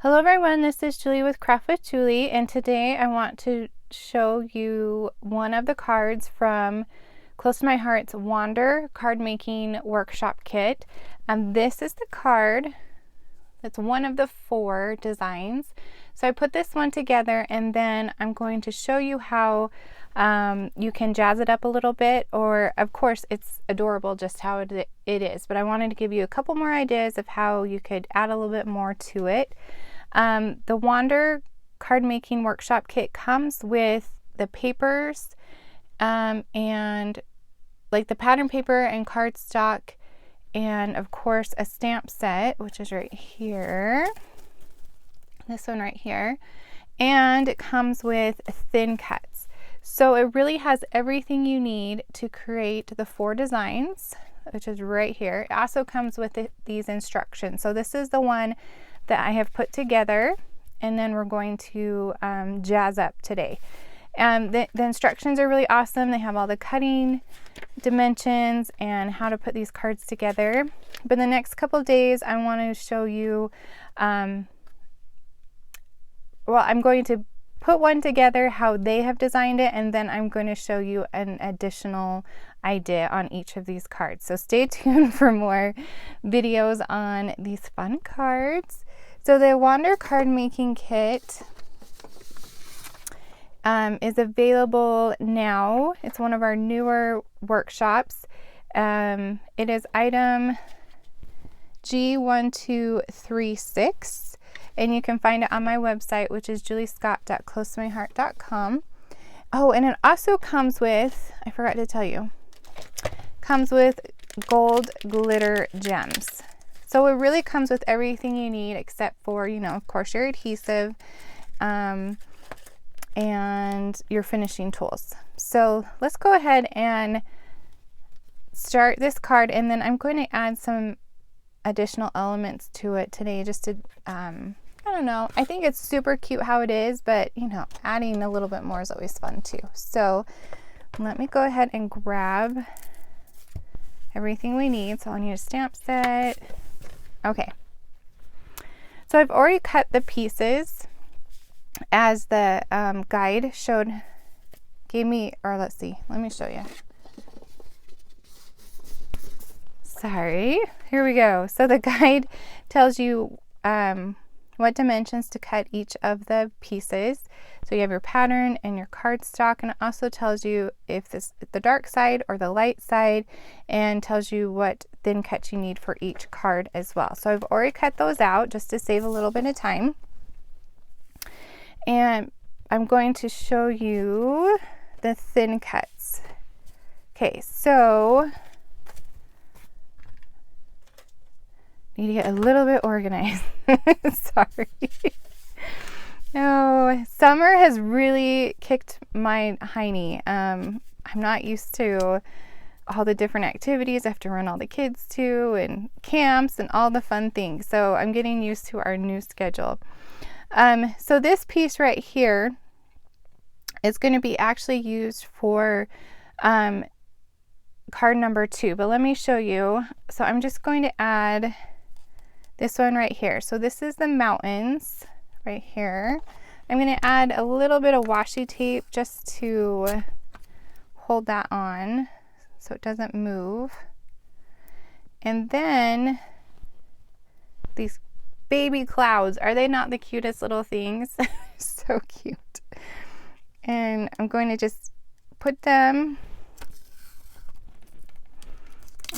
Hello everyone, this is Julie with Craft with Julie, and today I want to show you one of the cards from Close to My Heart's Wander Cardmaking Workshop Kit. And this is the card that's one of the 4 designs. So I put this one together, and then I'm going to show you how you can jazz it up a little bit, or of course it's adorable just how it is, but I wanted to give you a couple more ideas of how you could add a little bit more to it. The Wander Cardmaking Workshop Kit comes with the papers and like the pattern paper and cardstock, and of course a stamp set, which is right here, this one right here, and it comes with thin cuts. So it really has everything you need to create the 4 designs, which is right here. It also comes with these instructions. So this is the one that I have put together, and then we're going to jazz up today. The instructions are really awesome. They have all the cutting dimensions and how to put these cards together. But the next couple of days I want to show you, I'm going to put one together how they have designed it, and then I'm going to show you an additional idea on each of these cards. So stay tuned for more videos on these fun cards. So the Wander Cardmaking Kit is available now. It's one of our newer workshops. It is item G1236, and you can find it on my website, which is juliescott.closetomyheart.com. Oh, and it also comes with, I forgot to tell you, comes with gold glitter gems. So it really comes with everything you need except for, of course, your adhesive and your finishing tools. So let's go ahead and start this card, and then I'm going to add some additional elements to it today just to, I don't know, I think it's super cute how it is, but adding a little bit more is always fun too. So let me go ahead and grab everything we need. So I'll need a stamp set. Okay, so I've already cut the pieces as the guide gave me, or let's see, let me show you. Sorry, here we go. So the guide tells you what dimensions to cut each of the pieces. So you have your pattern and your cardstock, and it also tells you if this is the dark side or the light side, and tells you what thin cuts you need for each card as well. So I've already cut those out just to save a little bit of time. And I'm going to show you the thin cuts. Okay, so need to get a little bit organized. Sorry. No, summer has really kicked my hiney. I'm not used to all the different activities I have to run all the kids to, and camps and all the fun things. So I'm getting used to our new schedule. So this piece right here is going to be actually used for card number 2, but let me show you. So I'm just going to add this one right here. So this is the mountains right here. I'm going to add a little bit of washi tape just to hold that on so it doesn't move. And then these baby clouds, are they not the cutest little things? So cute. And I'm going to just put them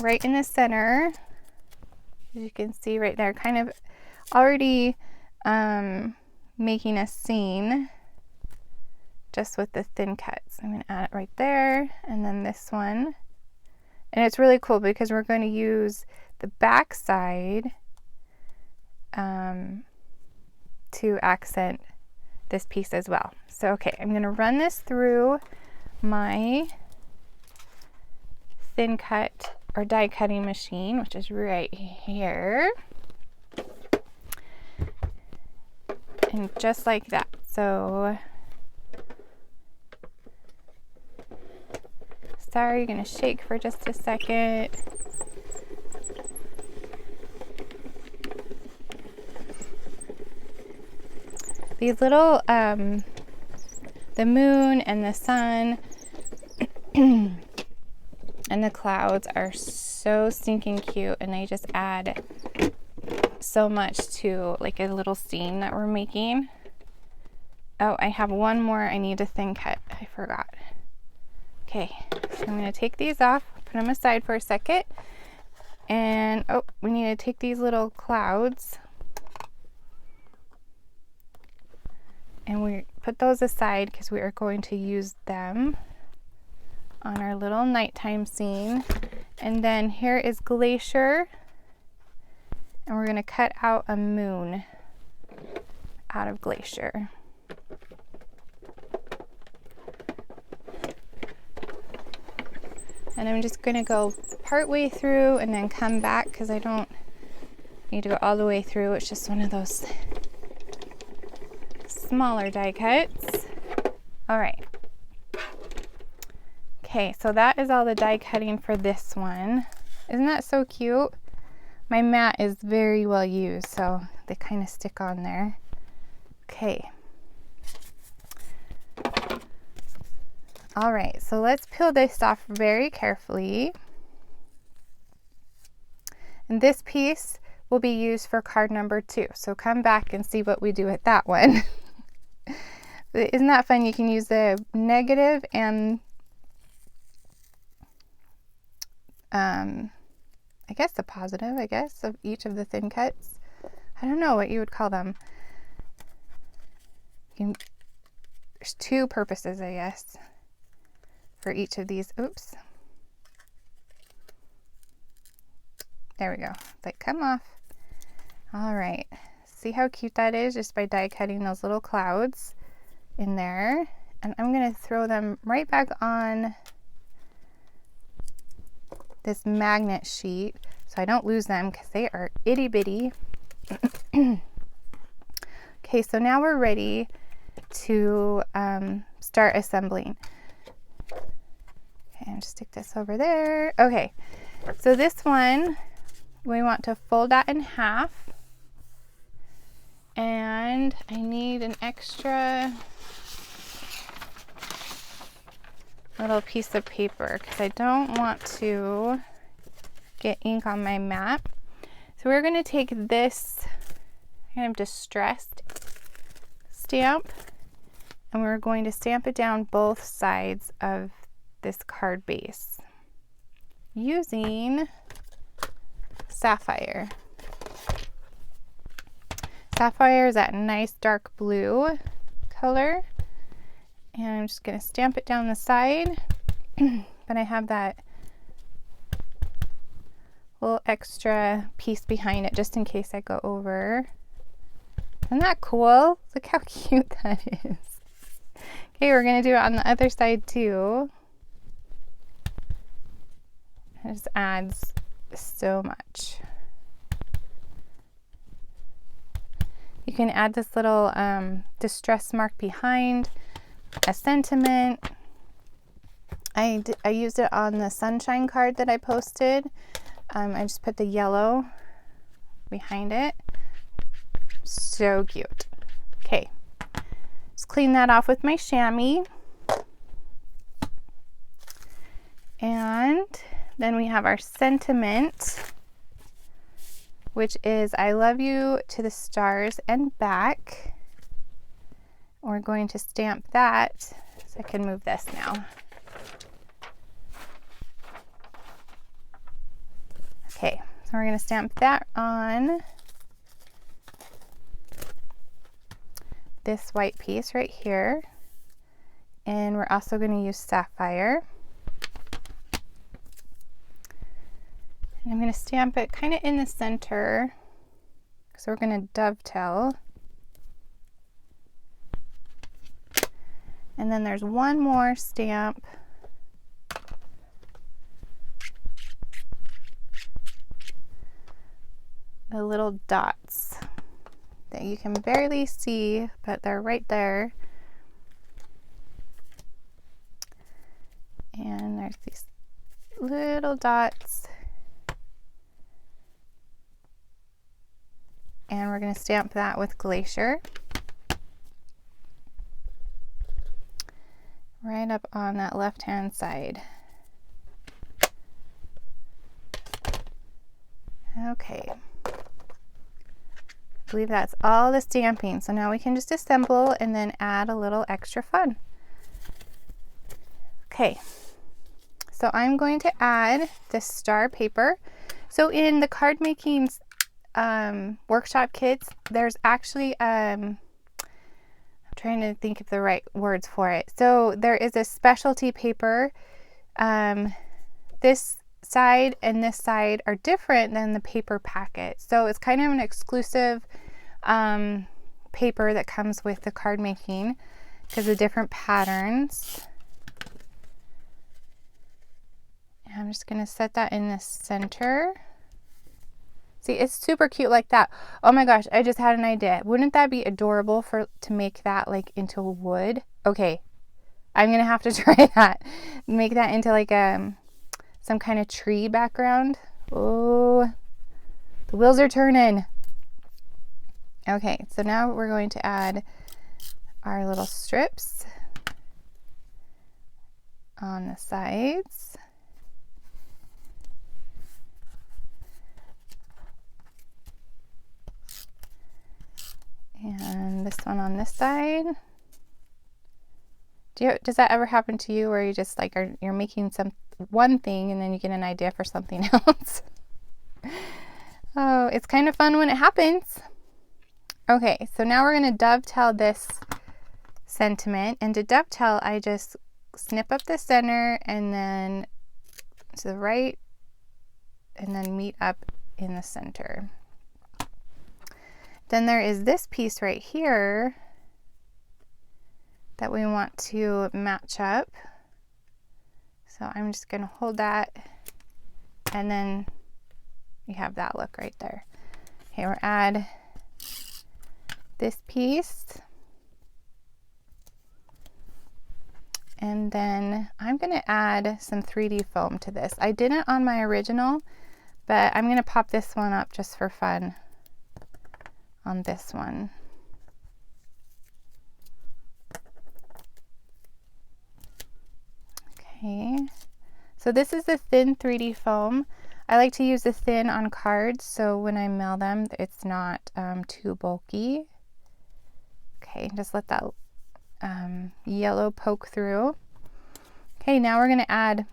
right in the center. As you can see right there, kind of already making a scene just with the thin cuts. I'm going to add it right there, and then this one. And it's really cool because we're going to use the back side to accent this piece as well. So okay, I'm going to run this through my thin cut or die cutting machine, which is right here, and just like that. So sorry, you're going to shake for just a second. These little, the moon and the sun and the clouds are so stinking cute, and they just add so much to like a little scene that we're making. Oh, I have one more I need to thin cut. I forgot. Okay, so I'm going to take these off, put them aside for a second. And oh, we need to take these little clouds and we put those aside because we are going to use them on our little nighttime scene. And then here is Glacier, and we're going to cut out a moon out of Glacier. And I'm just going to go part way through and then come back because I don't need to go all the way through. It's just one of those smaller die cuts. All right. Okay, so that is all the die cutting for this one. Isn't that so cute? My mat is very well used, so they kind of stick on there. Okay. All right, so let's peel this off very carefully. And this piece will be used for card number 2. So come back and see what we do with that one. Isn't that fun? You can use the negative and I guess the positive, of each of the thin cuts. I don't know what you would call them. There's 2 purposes, I guess, for each of these. Oops. There we go. Like, come off. All right. See how cute that is just by die cutting those little clouds in there. And I'm going to throw them right back on this magnet sheet so I don't lose them because they are itty bitty. Okay, so now we're ready to start assembling. Okay, I'll just stick this over there. Okay, so this one we want to fold that in half, and I need an extra little piece of paper because I don't want to get ink on my mat. So we're going to take this kind of distressed stamp, and we're going to stamp it down both sides of this card base using Sapphire. Sapphire is that nice dark blue color. And I'm just going to stamp it down the side, but I have that little extra piece behind it just in case I go over. Isn't that cool? Look how cute that is. Okay, we're going to do it on the other side too. It just adds so much. You can add this little distress mark behind, a sentiment. I used it on the sunshine card that I posted. I just put the yellow behind it. So cute. Okay, just clean that off with my chamois. And then we have our sentiment, which is I love you to the stars and back. We're going to stamp that, so I can move this now. Okay, so we're going to stamp that on this white piece right here. And we're also going to use Sapphire. And I'm going to stamp it kind of in the center, because we're going to dovetail. And then there's one more stamp the little dots that you can barely see, but they're right there. And there's these little dots. And we're going to stamp that with Glacier. right up on that left-hand side. Okay. I believe that's all the stamping. So now we can just assemble and then add a little extra fun. Okay. So I'm going to add this star paper. So in the card making workshop kits, there's actually, I'm trying to think of the right words for it. So there is a specialty paper. This side and this side are different than the paper packet. So it's kind of an exclusive paper that comes with the card making because of different patterns. And I'm just going to set that in the center. See, it's super cute like that. Oh my gosh, I just had an idea. Wouldn't that be adorable to make that like into wood? Okay, I'm gonna have to try that. Make that into like some kind of tree background. Oh, the wheels are turning. Okay, so now we're going to add our little strips on the sides. And this one on this side. Does that ever happen to you where you just like you're making one thing and then you get an idea for something else? Oh, it's kind of fun when it happens. Okay, so now we're going to dovetail this sentiment, and to dovetail I just snip up the center and then to the right and then meet up in the center. Then there is this piece right here that we want to match up. So I'm just going to hold that, and then you have that look right there. Okay, we'll add this piece. And then I'm going to add some 3D foam to this. I didn't on my original, but I'm going to pop this one up just for fun on this one. Okay, so this is the thin 3D foam. I like to use the thin on cards so when I mail them it's not too bulky. Okay, just let that yellow poke through. Okay, now we're going to add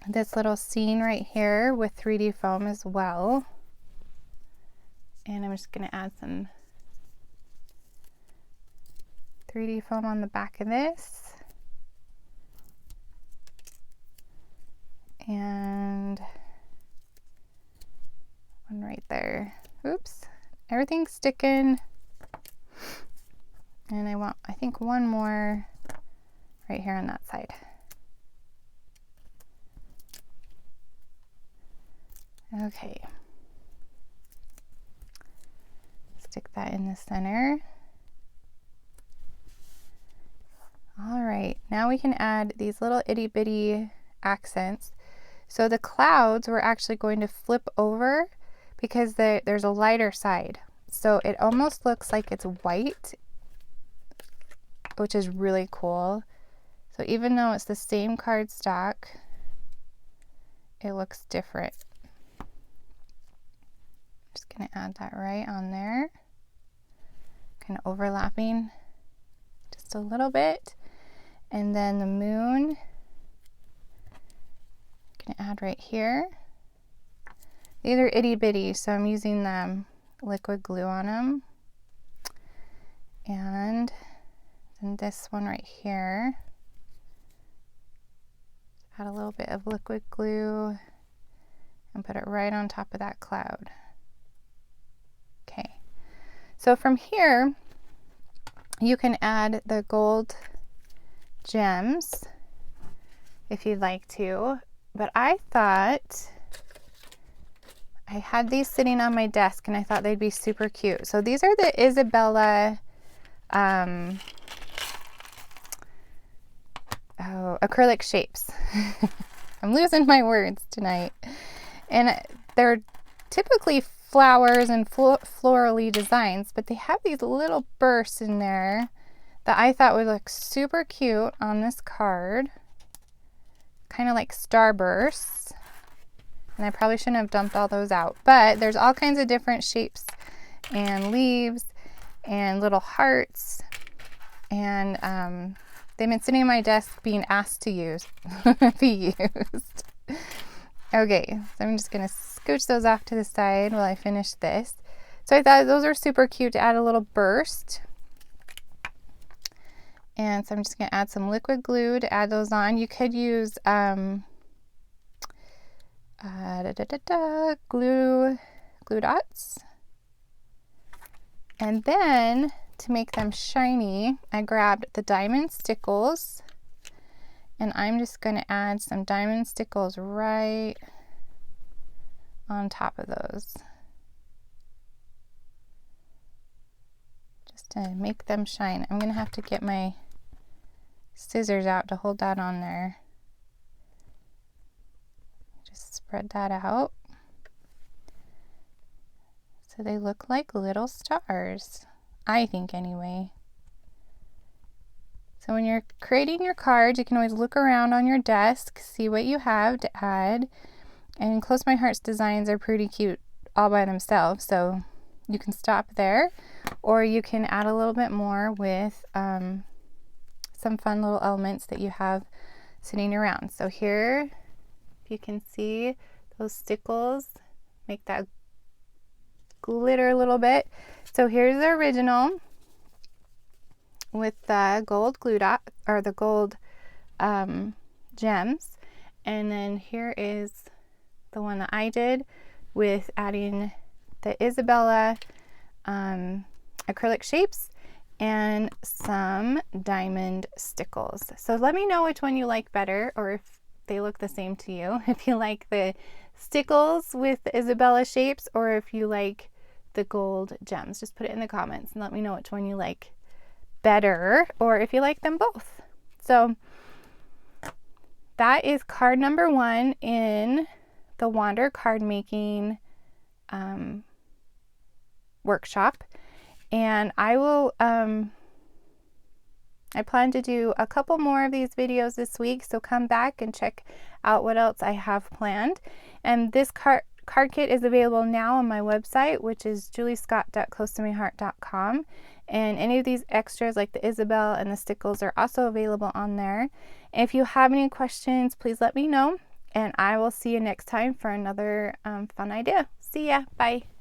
this little scene right here with 3D foam as well. And I'm just going to add some 3D foam on the back of this. And one right there. Oops, everything's sticking. And I think one more right here on that side. Okay. Stick that in the center. All right, now we can add these little itty bitty accents. So the clouds we're actually going to flip over because there's a lighter side. So it almost looks like it's white, which is really cool. So even though it's the same cardstock, it looks different. Just gonna add that right on there. Kind of overlapping just a little bit. And then the moon, gonna add right here. These are itty bitty, so I'm using the liquid glue on them. And then this one right here, add a little bit of liquid glue and put it right on top of that cloud. Okay, so from here you can add the gold gems if you'd like to, but I thought I had these sitting on my desk and I thought they'd be super cute. So these are the Isabella Acrylic Shapes. I'm losing my words tonight. And they're typically flowers and florally designs, but they have these little bursts in there that I thought would look super cute on this card. Kind of like starbursts. And I probably shouldn't have dumped all those out. But there's all kinds of different shapes and leaves and little hearts. And they've been sitting on my desk being asked to be used. Okay, so I'm just going to scooch those off to the side while I finish this. So I thought those are super cute to add a little burst. And so I'm just going to add some liquid glue to add those on. You could use glue dots. And then to make them shiny, I grabbed the Diamond Stickles. And I'm just going to add some Diamond Stickles right on top of those. Just to make them shine. I'm going to have to get my scissors out to hold that on there. Just spread that out so they look like little stars, I think anyway. So when you're creating your cards, you can always look around on your desk, see what you have to add. And Close My Heart's designs are pretty cute all by themselves, so you can stop there, or you can add a little bit more with some fun little elements that you have sitting around. So here you can see those stickles make that glitter a little bit. So here's the original with the gold glue dot, or the gold gems, and then here is the one that I did with adding the Isabella Acrylic Shapes and some Diamond Stickles. So let me know which one you like better, or if they look the same to you. If you like the stickles with the Isabella shapes, or if you like the gold gems. Just put it in the comments and let me know which one you like better, or if you like them both. So that is card number 1 in the Wander Cardmaking workshop. And I will I plan to do a couple more of these videos this week, so come back and check out what else I have planned. And this card kit is available now on my website, which is juliescott.closetomyheart.com. And any of these extras like the Isabel and the stickles are also available on there. And if you have any questions, please let me know. And I will see you next time for another fun idea. See ya. Bye.